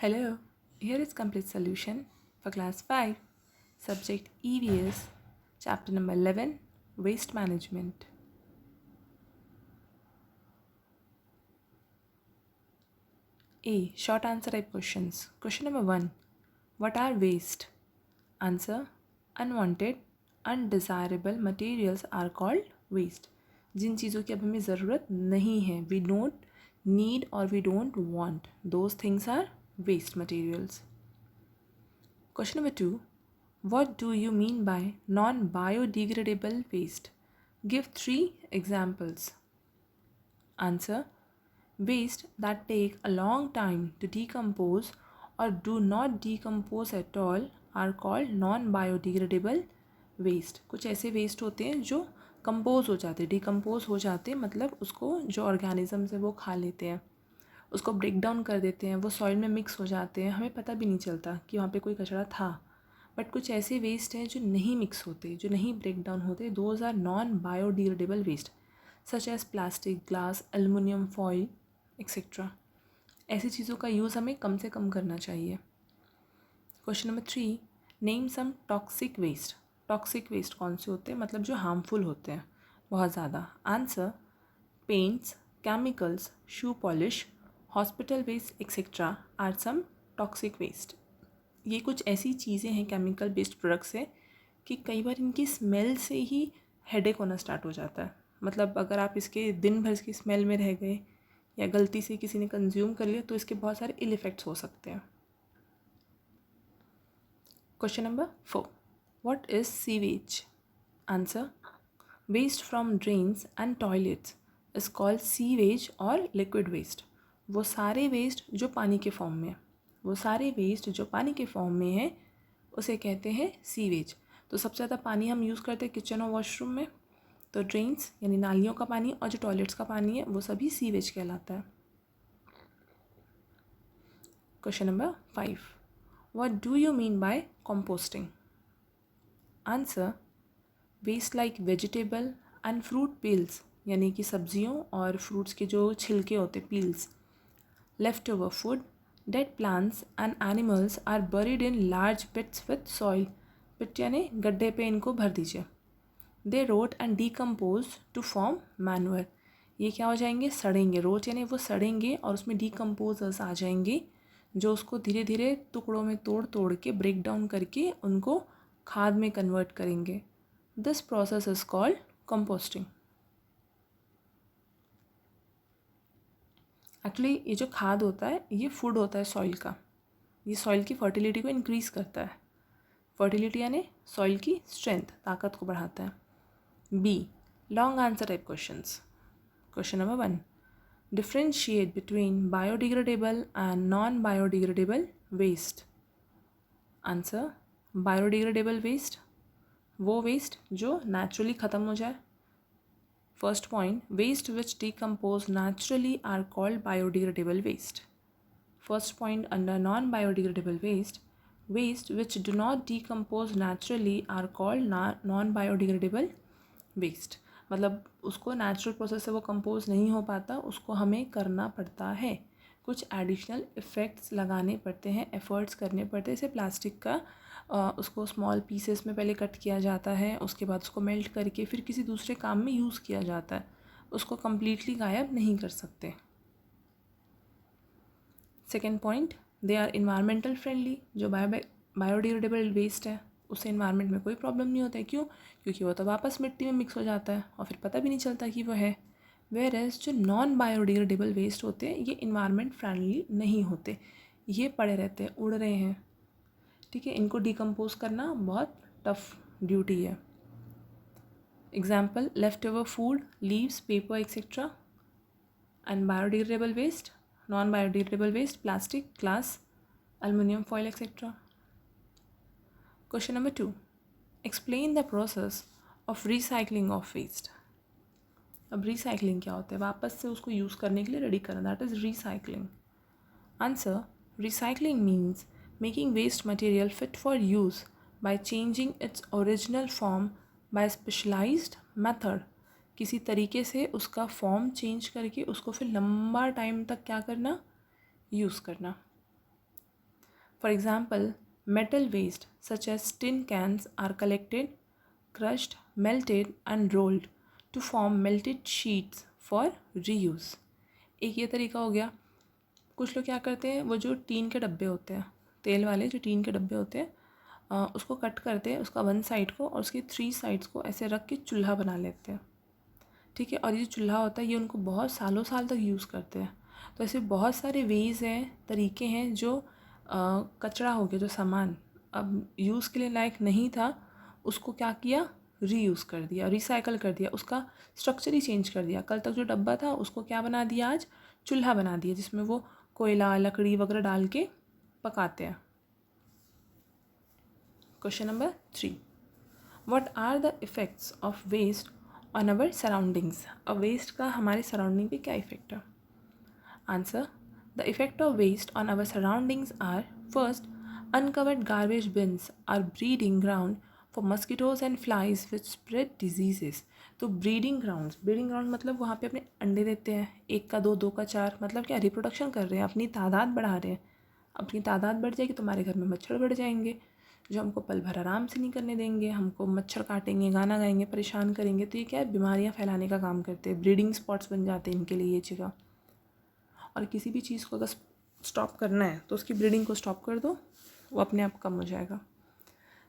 Hello, here is complete solution for class 5, subject EVS, chapter number 11, waste management. A. Short answer type questions. Question number 1. What are waste? Answer. Unwanted, undesirable materials are called waste. जिन चीज़ों की अब हमें ज़रूरत नहीं है, we don't need or we don't want, those things are waste materials. Question number 2. What do you mean by non-biodegradable waste? Give 3 examples. Answer. Waste that take a long time to decompose or do not decompose at all are called non-biodegradable waste. कुछ ऐसे waste होते हैं जो compose हो जाते हैं, decompose हो जाते हैं, मतलब उसको जो ऑर्गेनिज्म है वो खा लेते हैं, उसको ब्रेक डाउन कर देते हैं, वो सॉइल में मिक्स हो जाते हैं, हमें पता भी नहीं चलता कि वहाँ पे कोई कचरा था. बट कुछ ऐसे वेस्ट हैं जो नहीं मिक्स होते, जो नहीं ब्रेक डाउन होते, those are non biodegradable waste such as plastic, glass, aluminium foil etcetera. ऐसी चीज़ों का यूज़ हमें कम से कम करना चाहिए. Question number 3. Name some toxic waste. Toxic waste कौन से होते हैं, मतलब जो हार्मफुल होते हैं बहुत ज़्यादा. Answer. Paints, chemicals, shoe polish, hospital waste etcetera are some toxic waste. ये कुछ ऐसी चीज़ें हैं केमिकल बेस्ड प्रोडक्ट्स हैं कि कई बार इनकी स्मेल से ही हेडेक होना स्टार्ट हो जाता है. मतलब अगर आप इसके दिन भर इसकी स्मेल में रह गए या गलती से किसी ने कंज्यूम कर लिया तो इसके बहुत सारे इल इफ़ेक्ट्स हो सकते हैं. Question number 4. What is sewage? Answer. Waste from drains and toilets is called sewage और लिक्विड वेस्ट. वो सारे वेस्ट जो पानी के फॉर्म में है, वो सारे वेस्ट जो पानी के फॉर्म में है उसे कहते हैं सीवेज. तो सबसे ज़्यादा पानी हम यूज़ करते हैं किचन और वॉशरूम में, तो ड्रेन्स यानी नालियों का पानी और जो टॉयलेट्स का पानी है वो सभी सीवेज कहलाता है. Question number 5. What do you mean by composting? Answer. Waste like vegetable and fruit peels, यानी कि सब्जियों और फ्रूट्स के जो छिलके होते peels, left over food, dead plants and animals are buried in large pits with soil. Pit यानी गड्ढे पे इनको भर दीजिए. They rot and decompose to form manure. ये क्या हो जाएंगे, सड़ेंगे. रोट यानी वो सड़ेंगे और उसमें डीकम्पोजर्स आ जाएंगे जो उसको धीरे धीरे टुकड़ों में तोड़ तोड़ के ब्रेक डाउन करके उनको खाद में कन्वर्ट करेंगे. This process is called composting. Actually ये जो खाद होता है ये फूड होता है सॉइल का. ये सॉइल की फर्टिलिटी को इंक्रीज़ करता है. फर्टिलिटी यानी सॉइल की स्ट्रेंथ, ताकत को बढ़ाता है. B. Long answer type questions. Question number 1. Differentiate between biodegradable and non biodegradable waste. Answer. Biodegradable waste वो वेस्ट जो नेचुरली ख़त्म हो जाए. First point, waste which decompose naturally are called biodegradable waste. First point under non-biodegradable waste, waste which do not decompose naturally are called non-biodegradable waste. मतलब उसको natural process से वो compose नहीं हो पाता, उसको हमें करना पड़ता है, कुछ एडिशनल इफ़ेक्ट्स लगाने पड़ते हैं, एफ़र्ट्स करने पड़ते हैं. जैसे प्लास्टिक का उसको स्मॉल पीसेस में पहले कट किया जाता है, उसके बाद उसको मेल्ट करके फिर किसी दूसरे काम में यूज़ किया जाता है, उसको कम्प्लीटली गायब नहीं कर सकते. Second point, they are environmental friendly. जो बायोडिग्रेडेबल वेस्ट है उससे इन्वायरमेंट में कोई प्रॉब्लम नहीं होता है. क्यों? क्योंकि वो तो वापस मिट्टी में मिक्स हो जाता है और फिर पता भी नहीं चलता कि वो है. वेयर एज जो नॉन बायोडिग्रेडेबल वेस्ट होते हैं ये इन्वायरमेंट फ्रेंडली नहीं होते, ये पड़े रहते हैं, उड़ रहे हैं. ठीक है, इनको डिकम्पोज करना बहुत टफ ड्यूटी है. Example, left over food, leaves, paper etcetera. And biodegradable waste, non biodegradable waste, plastic, glass, aluminium foil etcetera. Question number 2. Explain the process of recycling of waste. अब रिसाइकलिंग क्या होता है? वापस से उसको यूज़ करने के लिए रेडी करना, that is recycling. Answer. Recycling means making waste material fit for use by changing its original form by specialized method. किसी तरीके से उसका फॉर्म चेंज करके उसको फिर लंबा टाइम तक क्या करना, यूज़ करना. For example, metal waste such as tin cans are collected, crushed, melted and rolled to form melted sheets for reuse. एक ये तरीका हो गया. कुछ लोग क्या करते हैं, वो जो टीन के डब्बे होते हैं, तेल वाले जो टीन के डब्बे होते हैं, उसको कट करते हैं, उसका वन साइड को और उसकी 3 साइड्स को ऐसे रख के चूल्हा बना लेते हैं. ठीक है, और ये जो चूल्हा होता है ये उनको बहुत सालों साल तक यूज़ करते हैं. तो ऐसे बहुत सारे वेज़ हैं, तरीके हैं जो कचरा हो गया, जो सामान अब यूज़ के लिए लायक नहीं था, उसको क्या किया, रीयूज़ कर दिया, रिसाइकल कर दिया, उसका स्ट्रक्चर ही चेंज कर दिया. कल तक जो डब्बा था उसको क्या बना दिया, आज चूल्हा बना दिया जिसमें वो कोयला लकड़ी वगैरह डाल के पकाते हैं. Question number 3. What are the effects of waste on our surroundings. अब वेस्ट का हमारे सराउंडिंग पे क्या इफ़ेक्ट है. Answer. The effect of waste on our surroundings are first, uncovered garbage bins are breeding ground for mosquitoes and flies which spread diseases. तो breeding ground मतलब वहाँ पे अपने अंडे देते हैं, 1 का 2, 2 का 4, मतलब क्या, रिप्रोडक्शन कर रहे हैं, अपनी तादाद बढ़ा रहे हैं. अपनी तादाद बढ़ जाएगी तो हमारे घर में मच्छर बढ़ जाएंगे जो हमको पल भर आराम से नहीं करने देंगे, हमको मच्छर काटेंगे, गाना गाएंगे, परेशान करेंगे. तो ये क्या है, बीमारियाँ फैलाने का काम करते हैं, ब्रीडिंग स्पॉट्स बन जाते हैं इनके लिए ये जगह. और किसी भी चीज़ को अगर स्टॉप करना है तो उसकी ब्रीडिंग को स्टॉप कर दो, वो अपने आप कम हो जाएगा.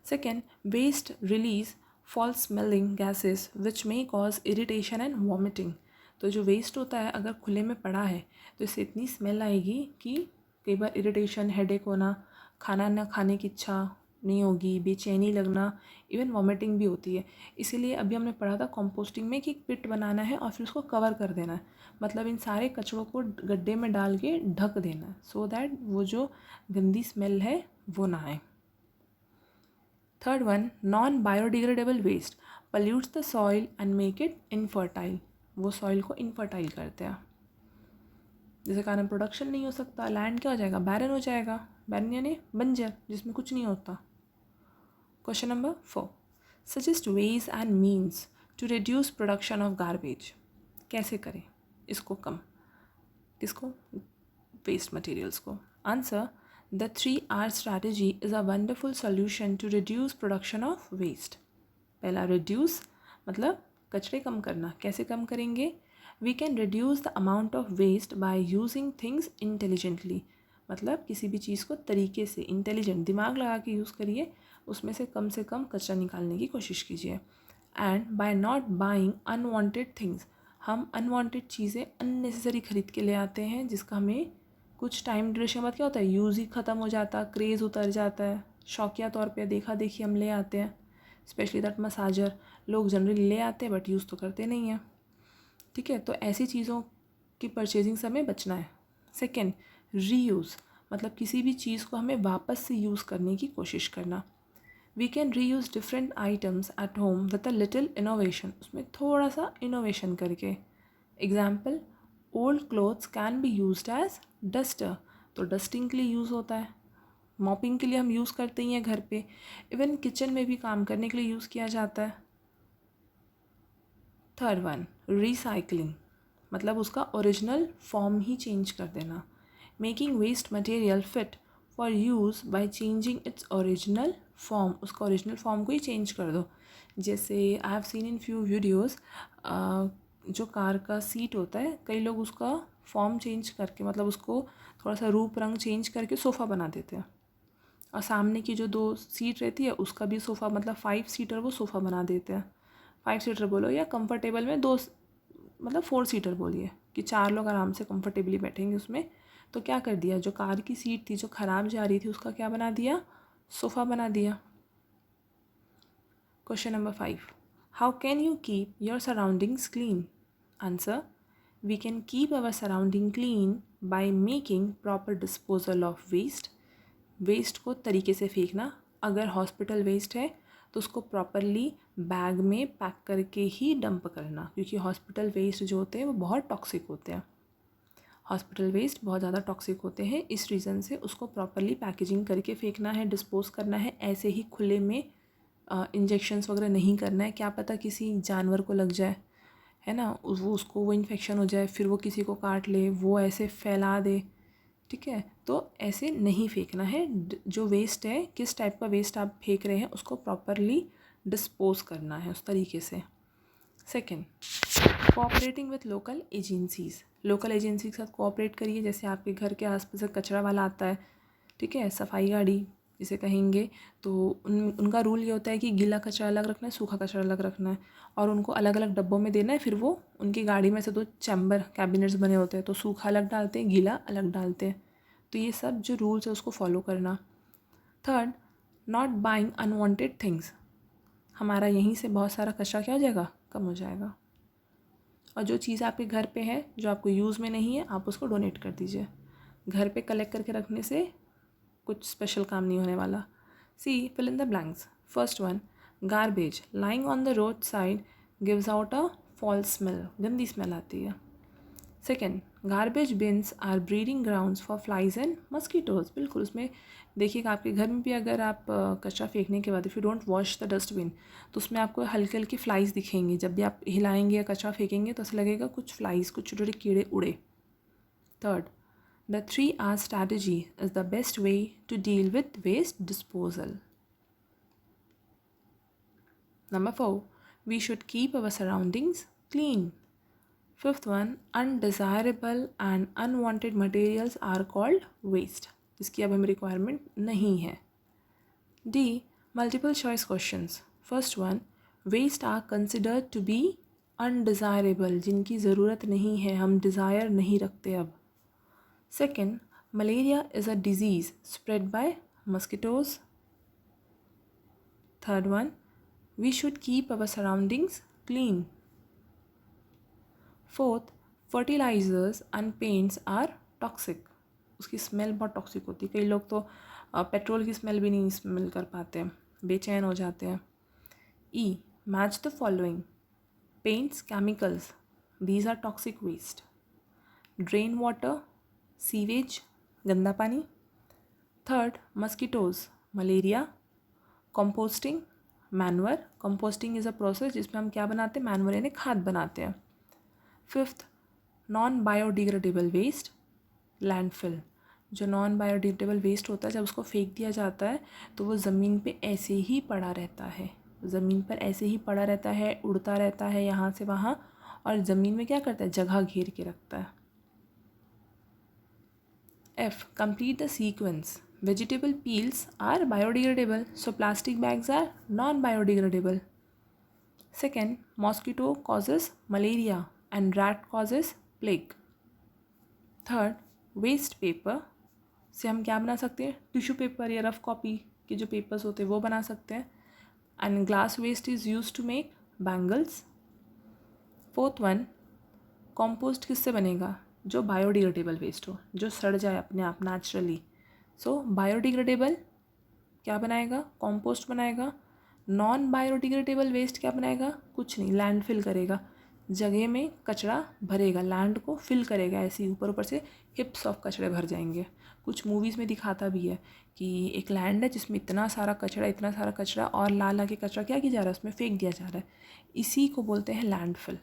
Second, waste release foul smelling gases which may cause irritation and vomiting. तो जो वेस्ट होता है अगर खुले में पड़ा है तो इससे इतनी स्मेल आएगी कि कई बार इरिटेशन, हेडेक होना, खाना ना खाने की इच्छा नहीं होगी, बेचैनी लगना, इवन वॉमिटिंग भी होती है. इसीलिए अभी हमने पढ़ा था कंपोस्टिंग में कि एक पिट बनाना है और फिर उसको कवर कर देना है, मतलब इन सारे कचड़ों को गड्ढे में डाल के ढक देना है सो दैट वो जो गंदी स्मेल है वो ना आए. Third one, non biodegradable waste pollutes the soil and make it infertile. वो सॉइल को इनफर्टाइल करते हैं, जिसके कारण प्रोडक्शन नहीं हो सकता. लैंड क्या हो जाएगा, बैरन हो जाएगा. बैरन यानी बंजर, जिसमें कुछ नहीं होता. Question number 4. Suggest ways and means to reduce production of garbage. कैसे करें इसको कम, किसको, वेस्ट मटेरियल्स को. Answer. The 3R strategy is a wonderful solution to reduce production of waste. पहला, रिड्यूस मतलब कचरे कम करना. कैसे कम करेंगे, we can reduce the amount of waste by using things intelligently. मतलब किसी भी चीज़ को तरीके से, इंटेलिजेंट, दिमाग लगा के यूज़ करिए, उसमें से कम कचरा निकालने की कोशिश कीजिए. And by not buying unwanted things. हम अनवांटेड चीज़ें अननेसेसरी ख़रीद के ले आते हैं जिसका हमें कुछ टाइम ड्यूरेशन बाद क्या होता है, यूज़ ही ख़त्म हो जाता, क्रेज़ उतर जाता है. शौकिया तौर पे देखा देखी हम ले आते हैं, स्पेशली दैट मसाजर लोग जनरली ले आते हैं बट यूज़ तो करते नहीं हैं. ठीक है, तो ऐसी चीज़ों की परचेजिंग से हमें बचना है. सेकेंड, रीयूज़ मतलब किसी भी चीज़ को हमें वापस से यूज़ करने की कोशिश करना. We can reuse different items at home with a little innovation. उसमें थोड़ा सा इनोवेशन करके. Example, old clothes can be used as duster. तो डस्टिंग के लिए यूज़ होता है, मॉपिंग के लिए हम यूज़ करते ही हैं घर पे, इवन किचन में भी काम करने के लिए यूज़ किया जाता है. थर्ड वन, रिसाइकलिंग मतलब उसका ओरिजिनल फॉर्म ही चेंज कर देना. Making waste material fit for use by changing its original form. उसका ओरिजिनल फॉर्म को ही चेंज कर दो. जैसे I have seen in few videos, जो कार का सीट होता है, कई लोग उसका फॉर्म चेंज करके, मतलब उसको थोड़ा सा रूप रंग चेंज करके सोफ़ा बना देते हैं. और सामने की जो 2 सीट रहती है उसका भी सोफ़ा, मतलब 5 सीटर वो सोफ़ा बना देते हैं. 5 सीटर बोलो या कंफर्टेबल में 2, मतलब 4 सीटर बोलिए कि 4 लोग आराम से कंफर्टेबली बैठेंगे उसमें. तो क्या कर दिया, जो कार की सीट थी जो ख़राब जा रही थी उसका क्या बना दिया, सोफ़ा बना दिया. Question number 5. How can you keep your surroundings clean. Answer. We can keep our surrounding clean by making proper disposal of waste. Waste को तरीके से फेंकना. अगर हॉस्पिटल वेस्ट है तो उसको प्रॉपरली बैग में पैक करके ही डंप करना, क्योंकि हॉस्पिटल वेस्ट जो होते हैं वो बहुत टॉक्सिक होते हैं. हॉस्पिटल वेस्ट बहुत ज़्यादा टॉक्सिक होते हैं, इस रीज़न से उसको प्रॉपरली पैकेजिंग करके फेंकना है, डिस्पोज करना है. ऐसे ही खुले में इंजेक्शन्स वगैरह नहीं करना है. क्या पता किसी जानवर को लग जाए, है ना, वो उसको वो इन्फेक्शन हो जाए, फिर वो किसी को काट ले, वो ऐसे फैला दे. ठीक है, तो ऐसे नहीं फेंकना है। जो वेस्ट है, किस टाइप का वेस्ट आप फेंक रहे हैं उसको प्रॉपरली डिस्पोज करना है उस तरीके से। Second, cooperating with local agencies. Local agency के साथ कोऑपरेट करिए। जैसे आपके घर के आसपास कचरा वाला आता है, ठीक है, सफाई गाड़ी जिसे कहेंगे, तो उनका रूल ये होता है कि गीला कचरा अलग रखना है, सूखा कचरा अलग रखना है, और उनको अलग अलग डब्बों में देना है। फिर वो उनकी गाड़ी में से 2 चैम्बर कैबिनेट्स बने होते हैं, तो सूखा अलग डालते हैं, गीला अलग डालते हैं। तो ये सब जो रूल्स है उसको फॉलो करना। Third, not buying unwanted things. हमारा यहीं से बहुत सारा कचरा क्या हो जाएगा, कम हो जाएगा। और जो चीज़ आपके घर पे है, जो आपको यूज़ में नहीं है, आप उसको डोनेट कर दीजिए। घर पे कलेक्ट करके रखने से कुछ स्पेशल काम नहीं होने वाला। C, fill in the blanks. First one, garbage lying on the road side gives out a foul smell. गंदी स्मेल आती है। Second, garbage bins are breeding grounds for flies and mosquitoes. बिल्कुल, उसमें देखिएगा आपके घर में भी अगर आप कचरा फेंकने के बाद if you don't wash the dustbin, तो उसमें आपको हल्के हल्के फ्लाइज दिखेंगी। जब भी आप हिलाएंगे या कचरा फेंकेंगे तो ऐसा लगेगा कुछ फ्लाइज, कुछ छोटे छोटे कीड़े उड़े। Third, the 3R strategy is the best way to deal with waste disposal. Number 4, we should keep our surroundings clean. Fifth one, undesirable and unwanted materials are called waste. इसकी अब हमें रिक्वायरमेंट नहीं है। D, multiple choice questions. First one, waste are considered to be undesirable, जिनकी ज़रूरत नहीं है, हम डिज़ायर नहीं रखते अब। Second, malaria is a disease spread by mosquitoes. Third one, we should keep our surroundings clean. Fourth, fertilizers and paints are toxic. उसकी smell बहुत टॉक्सिक होती है। कई लोग तो पेट्रोल की स्मेल भी नहीं स्मेल कर पाते हैं, बेचैन हो जाते हैं। E, match the following. Paints, chemicals, these are toxic waste. Drain water, sewage, गंदा पानी। Third, mosquitoes, malaria. Composting, manure. Composting is a process जिसमें हम क्या बनाते हैं, मैनवर यानी खाद बनाते हैं। Fifth, non biodegradable waste, landfill. जो नॉन बायोडिग्रेडेबल वेस्ट होता है, जब उसको फेंक दिया जाता है तो वो ज़मीन पे ऐसे ही पड़ा रहता है, ज़मीन पर ऐसे ही पड़ा रहता है, उड़ता रहता है यहाँ से वहाँ, और ज़मीन में क्या करता है, जगह घेर के रखता है। F, complete the sequence. Vegetable peels are biodegradable, so plastic bags are non-biodegradable. Second, mosquito causes malaria and rat causes plague. Third, waste paper से हम क्या बना सकते हैं, टिश्यू पेपर या रफ कॉपी के जो पेपर्स होते हैं वो बना सकते हैं। And glass waste is use to make bangles. Fourth one, compost किससे बनेगा, जो बायोडिग्रेडेबल वेस्ट हो, जो सड़ जाए अपने आप नेचुरली। सो बायोडिग्रेडेबल क्या बनाएगा, कॉम्पोस्ट बनाएगा। नॉन बायोडिग्रेडेबल वेस्ट क्या बनाएगा, कुछ नहीं, लैंडफिल करेगा, जगह में कचरा भरेगा, लैंड को फिल करेगा, ऐसे ही ऊपर ऊपर से हिप्स ऑफ कचरे भर जाएंगे। कुछ मूवीज़ में दिखाता भी है कि एक लैंड है जिसमें इतना सारा कचरा और ला ला के कचरा क्या किया जा रहा है, उसमें फेंक दिया जा रहा है। इसी को बोलते हैं लैंडफिल।